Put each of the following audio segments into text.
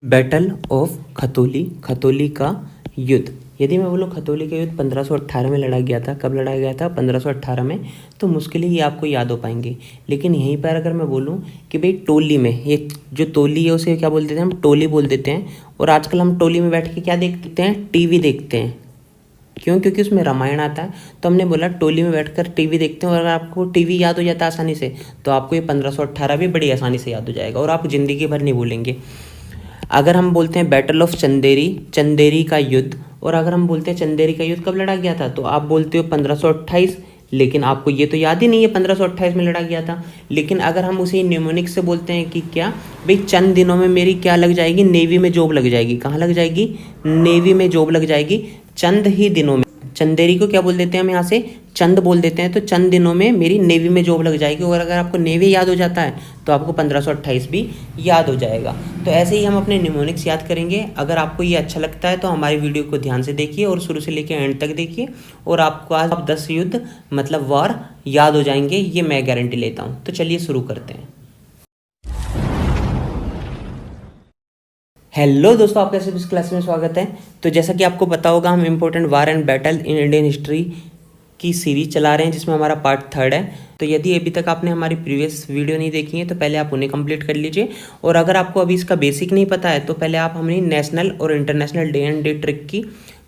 Battle of Khatauli, Khatauli का युद्ध। यदि मैं बोलूँ खतौली का युद्ध 1518 में लड़ा गया था। कब लड़ा गया था? 1518 में। तो मुश्किल ही आपको याद हो पाएंगे। लेकिन यहीं पर अगर मैं बोलूँ कि भाई टोली में, ये जो टोली है उसे क्या बोल देते हैं? हम टोली बोल देते हैं। और आजकल हम टोली में बैठ के क्या देखते हैं? टीवी देखते हैं। क्यों? क्योंकि उसमें रामायण आता है। तो हमने बोला टोली में बैठकर टीवी देखते हैं। और अगर आपको टीवी याद हो जाता है आसानी से, तो आपको ये 1518 भी बड़ी आसानी से याद हो जाएगा और आप ज़िंदगी भर नहीं भूलेंगे। अगर हम बोलते हैं बैटल ऑफ चंदेरी, चंदेरी का युद्ध, और अगर हम बोलते हैं चंदेरी का युद्ध कब लड़ा गया था, तो आप बोलते हो 1528। लेकिन आपको ये तो याद ही नहीं है 1528 में लड़ा गया था। लेकिन अगर हम उसे न्यूमोनिक से बोलते हैं कि क्या भाई, चंद दिनों में मेरी क्या लग जाएगी? नेवी में जॉब लग जाएगी। कहाँ लग जाएगी? नेवी में जॉब लग जाएगी चंद ही दिनों में। चंदेरी को क्या बोल देते हैं हम यहाँ से? चंद बोल देते हैं। तो चंद दिनों में मेरी नेवी में जॉब लग जाएगी। और अगर आपको नेवी याद हो जाता है तो आपको 1528 भी याद हो जाएगा। तो ऐसे ही हम अपने निमोनिक्स याद करेंगे। अगर आपको ये अच्छा लगता है तो हमारी वीडियो को ध्यान से देखिए और शुरू से लेकर एंड तक देखिए, और आपको आज 10 युद्ध मतलब वॉर याद हो जाएंगे, ये मैं गारंटी लेता हूँ। तो चलिए शुरू करते हैं। हेलो दोस्तों, आपका इस क्लास में स्वागत है। तो जैसा कि आपको पता होगा, हम important war and battle in Indian history की सीरीज चला रहे हैं, जिसमें हमारा पार्ट 3 है। तो यदि अभी तक आपने हमारी प्रीवियस वीडियो नहीं देखी है तो पहले आप उन्हें कंप्लीट कर लीजिए। और अगर आपको अभी इसका बेसिक नहीं पता है तो पहले आप हमारी नेशनल और international day and day trick की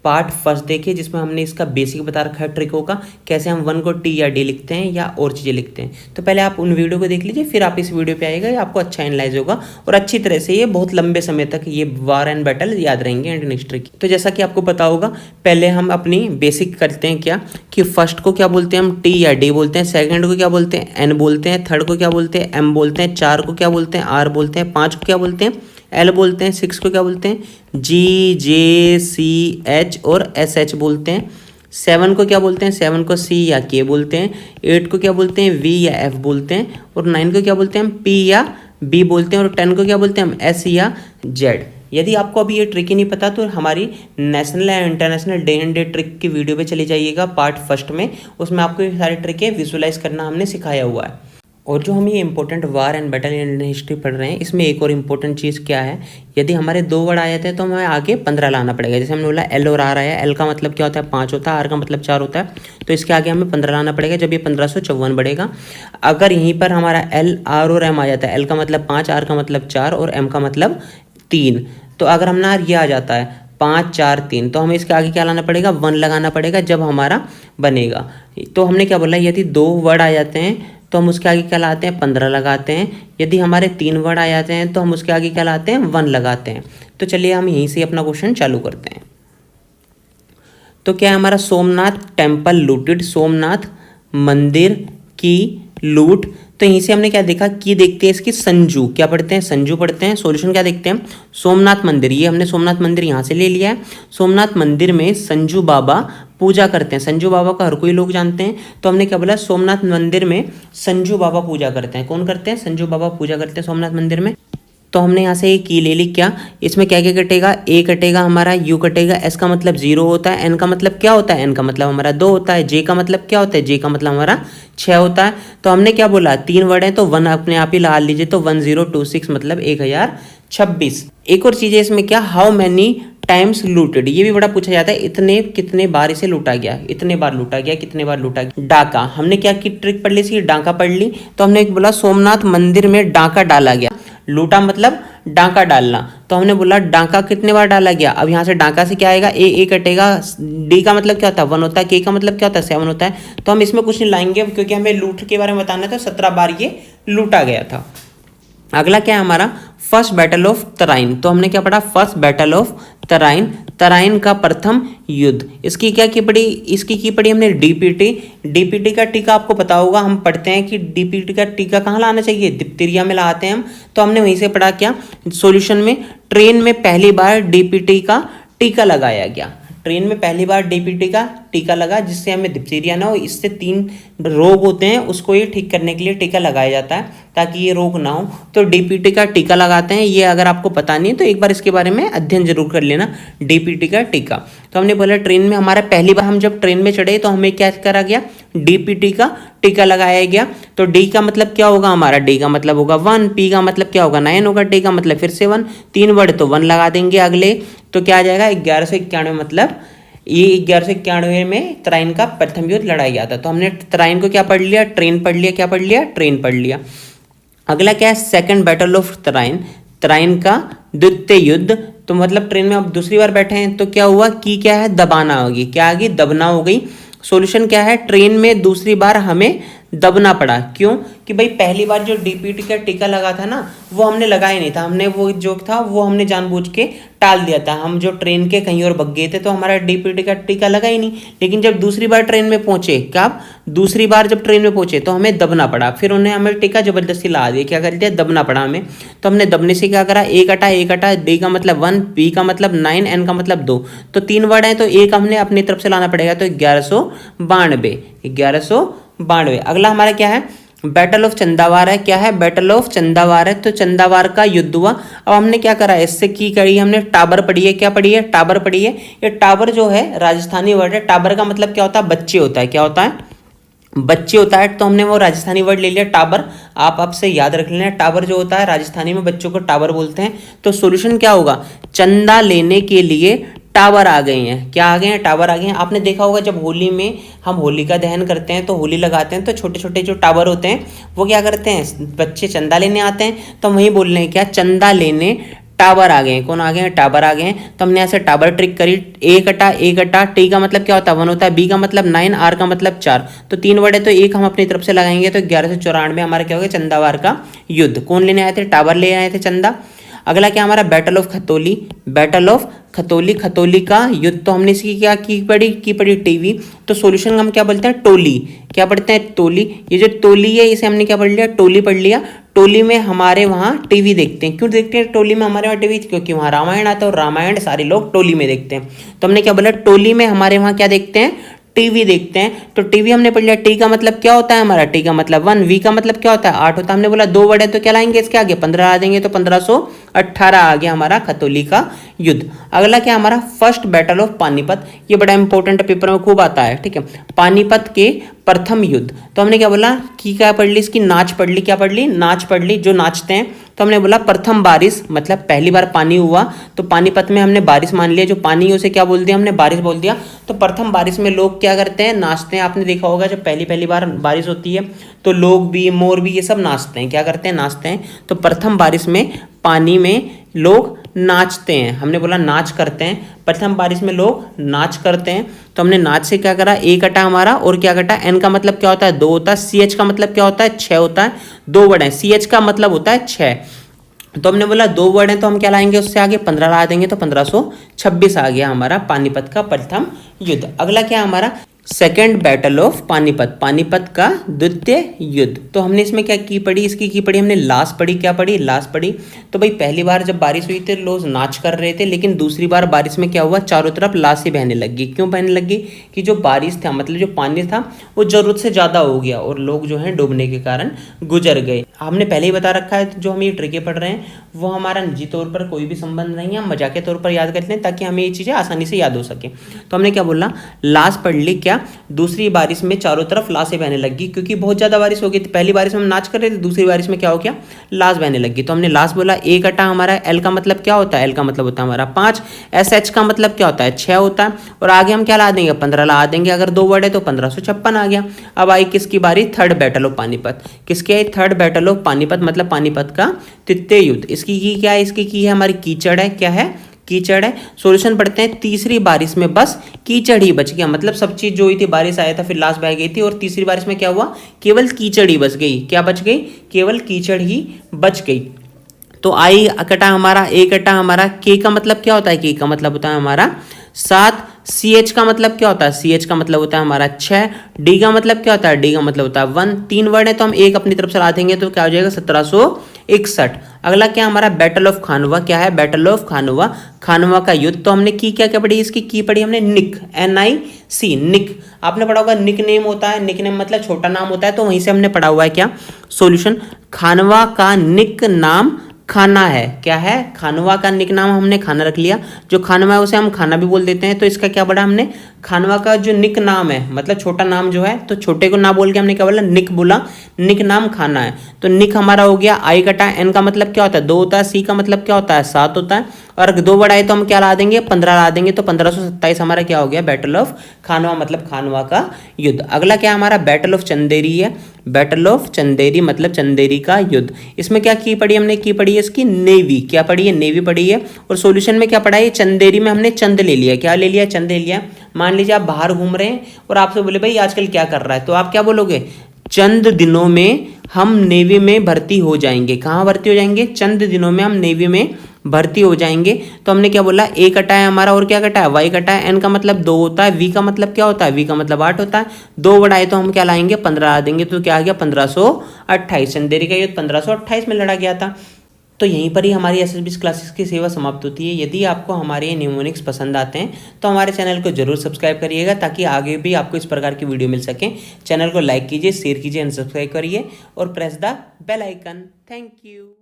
पार्ट 1 देखिए, जिसमें हमने इसका बेसिक बता रखा है ट्रिकों का, कैसे हम 1 को टी या डी लिखते हैं या और चीज़ें लिखते हैं। तो पहले आप उन वीडियो को देख लीजिए, फिर आप इस वीडियो पे आएगा, आपको अच्छा एनालाइज होगा और अच्छी तरह से ये बहुत लंबे समय तक ये वार एंड बैटल याद रहेंगे इंडियन हिस्ट्री की। तो जैसा कि आपको पता होगा, पहले हम अपनी बेसिक करते हैं क्या, कि फर्स्ट को क्या बोलते हैं हम? टी या डी बोलते हैं। सेकेंड को क्या बोलते हैं? एन बोलते हैं। थर्ड को क्या बोलते हैं? एम बोलते हैं। 4 को क्या बोलते हैं? आर बोलते हैं। 5 को क्या बोलते हैं? एल बोलते हैं। 6 को क्या बोलते हैं? जी, जे, सी, एच और एस एच बोलते हैं। 7 को क्या बोलते हैं? 7 को सी या के बोलते हैं। 8 को क्या बोलते हैं? वी या एफ बोलते हैं। और 9 को क्या बोलते हैं? हम पी या बी बोलते हैं। और 10 को क्या बोलते हैं? हम एस या जेड। यदि आपको अभी ये ट्रिक ही नहीं पता तो हमारी नेशनल या international day and day trick की वीडियो पे चली जाइएगा पार्ट 1 में। उसमें आपको ये सारी ट्रिकें विजुअलाइज करना हमने सिखाया हुआ है। और जो हम ये important war and battle in history पढ़ रहे हैं, इसमें एक और इम्पोर्टेंट चीज़ क्या है, यदि हमारे 2 वर्ड आ जाते हैं तो हमें आगे 15 लाना पड़ेगा। जैसे हमने बोला एल और आर आया, एल का मतलब क्या होता है? 5 होता है, आर का मतलब 4 होता है। तो इसके आगे हमें 15 लाना पड़ेगा, जब ये 1554 बढ़ेगा। अगर यहीं पर हमारा एल, आर और एम आ जाता है, एल का मतलब 5, आर का मतलब 4 और एम का मतलब 3, तो अगर हमारा ये आ जाता है 5, 4, 3, तो हमें इसके आगे क्या लाना पड़ेगा? 1 लगाना पड़ेगा जब हमारा बनेगा। तो हमने क्या बोला, यदि 2 वर्ड आ जाते हैं तो हम उसके आगे क्या लाते हैं? 15 लगाते हैं। यदि हमारे 3 वर्ड आ जाते हैं तो हम उसके आगे क्या लाते हैं? 1 लगाते हैं। तो चलिए हम यहीं से अपना क्वेश्चन चालू करते हैं। तो क्या है हमारा? सोमनाथ टेम्पल लूटेड, सोमनाथ मंदिर की लूट। तो यहीं से हमने क्या देखा कि देखते हैं इसकी संजू, क्या पढ़ते हैं? संजू पढ़ते हैं। सॉल्यूशन क्या देखते हैं? सोमनाथ मंदिर, ये हमने सोमनाथ मंदिर यहाँ से ले लिया है। सोमनाथ मंदिर में संजू बाबा पूजा करते हैं। संजू बाबा का हर कोई लोग जानते हैं। तो हमने क्या बोला? सोमनाथ मंदिर में संजू बाबा पूजा करते हैं। कौन करते हैं? संजू बाबा पूजा करते हैं सोमनाथ मंदिर में। तो हमने यहाँ से एक की ले ली। क्या इसमें क्या क्या कटेगा? ए कटेगा हमारा, यू कटेगा, एस का मतलब 0 होता है, एन का मतलब क्या होता है? एन का मतलब हमारा 2 होता है, जे का मतलब क्या होता है? जे का मतलब हमारा 6 होता है। तो हमने क्या बोला? 3 वर्ड है तो 1 अपने आप ही लगा लीजिए। तो 1026 मतलब 1026। एक और चीज़ है इसमें, क्या? हाउ मैनी टाइम्स लूटेड, ये भी बड़ा पूछा जाता है। इतने कितने बार इसे लूटा गया? इतने बार लूटा गया, कितने बार लूटा गया? डाका, हमने क्या की ट्रिक पढ़ ली थी? डाका पढ़ ली। तो हमने बोला सोमनाथ मंदिर में डाका डाला गया। लूटा मतलब डांका डालना। तो हमने बोला डांका कितने बार डाला गया? अब यहाँ से डांका से क्या आएगा? ए कटेगा। डी का मतलब क्या होता है? 1 होता है। के का मतलब क्या होता है? 7 होता है। तो हम इसमें कुछ नहीं लाएंगे क्योंकि हमें लूट के बारे में बताना था। 17 बार ये लूटा गया था। अगला क्या है हमारा? First battle of Tarain. तो हमने क्या पढ़ा? First battle of Tarain, Tarain का प्रथम युद्ध। इसकी क्या की पढ़ी? इसकी की पढ़ी हमने डीपीटी। डीपीटी का टीका आपको पता होगा, हम पढ़ते हैं कि डीपीटी का टीका कहाँ लाना चाहिए? डिप्थीरिया में लाते हैं हम। तो हमने वहीं से पढ़ा क्या सॉल्यूशन में, ट्रेन में पहली बार डीपीटी का टीका लगाया गया। ट्रेन में पहली बार डीपीटी का टीका लगा जिससे हमें डिप्थीरिया ना हो। इससे 3 रोग होते हैं, उसको ये ठीक करने के लिए टीका लगाया जाता है ताकि ये रोग ना हो। तो डीपीटी का टीका लगाते हैं। ये अगर आपको पता नहीं है तो एक बार इसके बारे में अध्ययन जरूर कर लेना, डीपीटी का टीका। तो हमने बोला ट्रेन में हमारा पहली बार हम जब ट्रेन में चढ़े तो हमें क्या करा गया, डीपीटी का टीका लगाया गया। तो डी का मतलब क्या होगा हमारा, डी का मतलब होगा 1, पी का मतलब क्या होगा 9 होगा, टी का मतलब फिर से 1, 3 वर्ड तो 1 लगा देंगे अगले। तो क्या आ जाएगा 1191, मतलब ये 1191 में तराइन का प्रथम युद्ध लड़ाया गया था। तो हमने तराइन को क्या पढ़ लिया, ट्रेन पढ़ लिया, क्या पढ़ लिया, ट्रेन पढ़ लिया। अगला क्या है, second battle of Tarain, Tarain का द्वितीय युद्ध। तो मतलब ट्रेन में अब दूसरी बार बैठे हैं तो क्या हुआ कि क्या है, दबाना होगी, क्या आ गई, दबना हो गई। सॉल्यूशन क्या है, ट्रेन में दूसरी बार हमें दबना पड़ा। क्यों कि भाई पहली बार जो डीपीटी का टीका लगा था ना वो हमने लगाया नहीं था, हमने वो जो था वो हमने जानबूझ के टाल दिया था। हम जो ट्रेन के कहीं और भग गए थे तो हमारा डीपीटी का टीका लगा ही नहीं। लेकिन जब दूसरी बार ट्रेन में पहुंचे, क्या दूसरी बार जब ट्रेन में पहुंचे तो हमें दबना पड़ा। फिर उन्हें हमें टीका जबरदस्ती ला दिया, क्या कर दिया, दबना पड़ा हमें। तो हमने दबने से क्या करा, एक अटा, डी का मतलब 1, बी का मतलब 9, एन का मतलब 2। तो 3 वर्ड है तो एक हमने अपनी तरफ से लाना पड़ेगा। तो 1192। अगला हमारा क्या है, बैटल ऑफ चंदावार है। क्या है, बैटल ऑफ चंदावार है। तो चंदावार का युद्ध हुआ। अब हमने क्या करा, इससे की करी हमने टाबर पढ़ी है, क्या पढ़ी है, टाबर पढ़ी है। ये टाबर जो है राजस्थानी वर्ड है। टाबर का मतलब क्या होता है, बच्चे होता है, क्या होता है, बच्चे होता है। तो हमने वो राजस्थानी वर्ड ले लिया टाबर। आप आपसे याद रख लेना, टाबर जो होता है राजस्थानी में बच्चों को टाबर बोलते हैं। तो सॉल्यूशन क्या होगा, चंदा लेने के लिए टावर आ गए हैं, क्या आ गए हैं, टावर आ गए हैं। आपने देखा होगा जब होली में हम होलिका दहन करते हैं तो होली लगाते हैं तो छोटे छोटे जो टावर होते हैं वो क्या करते हैं, बच्चे चंदा लेने आते हैं। तो हम वही बोल रहे हैं क्या, चंदा लेने टावर आ गए हैं। कौन आ गए हैं, टावर आ गए हैं। तो हमने ऐसे टावर ट्रिक करी। एक अटा, टी का मतलब क्या होता है 1 होता है, बी का मतलब 9, आर का मतलब 4। तो 3 वर्ड है तो एक हम अपनी तरफ से लगाएंगे। तो 1194 हमारा क्या हो गया, चंदावार का युद्ध। कौन लेने आए थे, टावर ले आए थे चंदा। अगला क्या हमारा, battle of Khatauli, battle of Khatauli, Khatauli का युद्ध। तो हमने इसकी क्या की पड़ी टीवी। तो सॉल्यूशन हम क्या बोलते हैं, टोली, क्या पढ़ते हैं, टोली। ये जो टोली है इसे हमने क्या पढ़ लिया, टोली पढ़ लिया। टोली में हमारे वहाँ टीवी देखते हैं। क्यों देखते हैं टोली में हमारे वहाँ टीवी, क्योंकि वहाँ रामायण आता है और रामायण सारे लोग टोली में देखते हैं। तो हमने क्या बोला, टोली में हमारे वहाँ क्या देखते हैं, टीवी देखते हैं। तो टीवी हमने पढ़ लिया। टी का मतलब क्या होता है हमारा, टी का मतलब 1, वी का मतलब क्या होता है 8 होता है। हमने बोला 2 वर्ड है तो क्या लाएंगे इसके आगे, 15 आ देंगे। तो 1518 आ गया हमारा खतौली का युद्ध। अगला क्या हमारा, फर्स्ट बैटल ऑफ पानीपत। ये बड़ा इंपॉर्टेंट पेपर में खूब आता है, ठीक है। पानीपत के प्रथम युद्ध। तो हमने क्या बोला कि क्या पढ़ ली, इसकी नाच पढ़ ली, क्या पढ़ ली, नाच पढ़ ली, जो नाचते हैं। तो हमने बोला प्रथम बारिश, मतलब पहली बार पानी हुआ। तो पानीपत में हमने बारिश मान लिया, जो पानी है उसे क्या बोल दिया हमने, बारिश बोल दिया। तो प्रथम बारिश में लोग क्या करते हैं, नाचते हैं। आपने देखा होगा जब पहली बार बारिश होती है तो लोग भी, मोर भी, ये सब नाचते हैं, क्या करते हैं, नाचते हैं। तो प्रथम बारिश में पानी में लोग नाचते हैं। हमने बोला नाच करते हैं, प्रथम बारिश में लोग नाच करते हैं। तो हमने नाच से क्या करा, एक अटा हमारा और क्या कटा, एन का मतलब क्या होता है 2 होता है, सी एच का मतलब क्या होता है 6 होता है। 2 वर्ड है, सी एच का मतलब होता है 6। तो हमने बोला 2 वर्ड है तो हम क्या लाएंगे, उससे आगे 15 ला देंगे। तो 1526 आ गया हमारा पानीपत का प्रथम युद्ध। अगला क्या हमारा, second battle of Panipat, Panipat का द्वितीय युद्ध। तो हमने इसमें क्या की पढ़ी, इसकी की पढ़ी हमने लाश पढ़ी, क्या पढ़ी, लाश पढ़ी। तो भाई पहली बार जब बारिश हुई थी लोग नाच कर रहे थे, लेकिन दूसरी बार बारिश में क्या हुआ, चारों तरफ लाशें बहने लगी। क्यों बहने लगी, कि जो बारिश था मतलब जो पानी था वो जरूरत से ज़्यादा हो गया और लोग जो है डूबने के कारण गुजर गए। हमने पहले ही बता रखा है जो हम ये ट्रिकें पढ़ रहे हैं वो हमारा निजी तौर पर कोई भी संबंध नहीं है, हम मजाक के तौर पर याद करते हैं ताकि हमें ये चीज़ें आसानी से याद हो सके। तो हमने क्या बोला, लाश पढ़ ली, क्या दूसरी बारिश में चारों तरफ लाशें बहने लगी, क्योंकि बहुत ज़्यादा बारिश हो गई थी। पहली बारिश में हम नाच कर रहे थे, दूसरी बारिश में क्या हो गया, लाश बहने लगी। तो हमने लाश बोला। एक अटा हमारा, एल का मतलब क्या होता है, एल का मतलब होता है हमारा 5, एस एच का मतलब क्या होता है 6 होता है। और आगे हम क्या ला देंगे, 15 ला देंगे। अगर 2 वर्ड है तो 1556 आ गया। अब आई किसकी बारी, थर्ड बैटल ऑफ पानीपत। किसकी आई, थर्ड बैटल ऑफ पानीपत, मतलब पानीपत का तृतीय युद्ध। इसकी की क्या है, इसकी की है हमारी कीचड़ है, क्या है, कीचड़ है। सॉल्यूशन पढ़ते हैं, तीसरी बारिश में बस कीचड़ ही बच गया, मतलब सब चीज जो हुई थी, बारिश आया था फिर लाश बह गई थी और तीसरी बारिश में क्या हुआ, केवल कीचड़ ही बच गई। क्या बच गई, केवल कीचड़ ही बच गई। तो आई कटा हमारा, एक कटा हमारा, के का मतलब क्या होता है, के का मतलब होता है हमारा 7, सी एच का मतलब क्या होता है, सी एच का मतलब होता है हमारा 6, डी का मतलब क्या होता है, डी का मतलब होता है 1। 3 वर्ड है तो हम एक अपनी तरफ से ला देंगे तो क्या हो जाएगा 1711 61। अगला क्या हमारा बैटल ऑफ खानवा, क्या है बैटल ऑफ खानवा, खानवा का युद्ध। तो हमने क्या क्या पढ़ी, इसकी की पढ़ी हमने निक, NIC, निक। आपने पढ़ा होगा निक नेम होता है, निक नेम मतलब छोटा नाम होता है, तो वहीं से हमने पढ़ा हुआ है क्या सॉल्यूशन, खानवा का निक नाम खाना है। क्या है, खानवा का निक नाम हमने खाना रख लिया, जो खानवा है उसे हम खाना भी बोल देते हैं, तो इसका क्या पढ़ा हमने, खानवा का जो निक नाम है मतलब छोटा नाम जो है, तो छोटे को ना बोल के हमने क्या बोला, निक बोला, निक नाम खाना है। तो निक हमारा हो गया, आई कटा, एन का मतलब क्या होता है 2 होता है, सी का मतलब क्या होता है 7 होता है, और 2 बढ़ाए तो हम क्या ला देंगे 15 ला देंगे, तो 1527 हमारा क्या हो गया बैटल ऑफ खानवा मतलब खानवा का युद्ध। अगला क्या हमारा बैटल ऑफ चंदेरी है, बैटल ऑफ चंदेरी मतलब चंदेरी का युद्ध। इसमें क्या की पढ़ी हमने, की पढ़ी है इसकी नेवी, क्या पढ़ी है नेवी पढ़ी है, और सॉल्यूशन में क्या पढ़ा है चंदेरी में हमने चंद ले लिया, क्या ले लिया चंद ले लिया। मान लीजिए आप बाहर घूम रहे हैं और आपसे बोले भाई आजकल क्या कर रहा है, तो आप क्या बोलोगे, चंद दिनों में हम नेवी में भर्ती हो जाएंगे। कहाँ भर्ती हो जाएंगे, चंद दिनों में हम नेवी में भर्ती हो जाएंगे। तो हमने क्या बोला, ए कटा है हमारा और क्या कटा है वाई कटा है, एन का मतलब 2 होता है, वी का मतलब क्या होता है, वी का मतलब 8 होता है, 2 बढ़ाए तो हम क्या लाएंगे 15 ला देंगे, तो क्या आ गया 1528। चंदेरी का युद्ध 1528 में लड़ा गया था। तो यहीं पर ही हमारी SSB क्लासेस की सेवा समाप्त होती है। यदि आपको हमारे ये न्यूमोनिक्स पसंद आते हैं तो हमारे चैनल को जरूर सब्सक्राइब करिएगा, ताकि आगे भी आपको इस प्रकार की वीडियो मिल सके। चैनल को लाइक कीजिए, शेयर कीजिए एंड सब्सक्राइब करिए और press the bell icon. Thank you.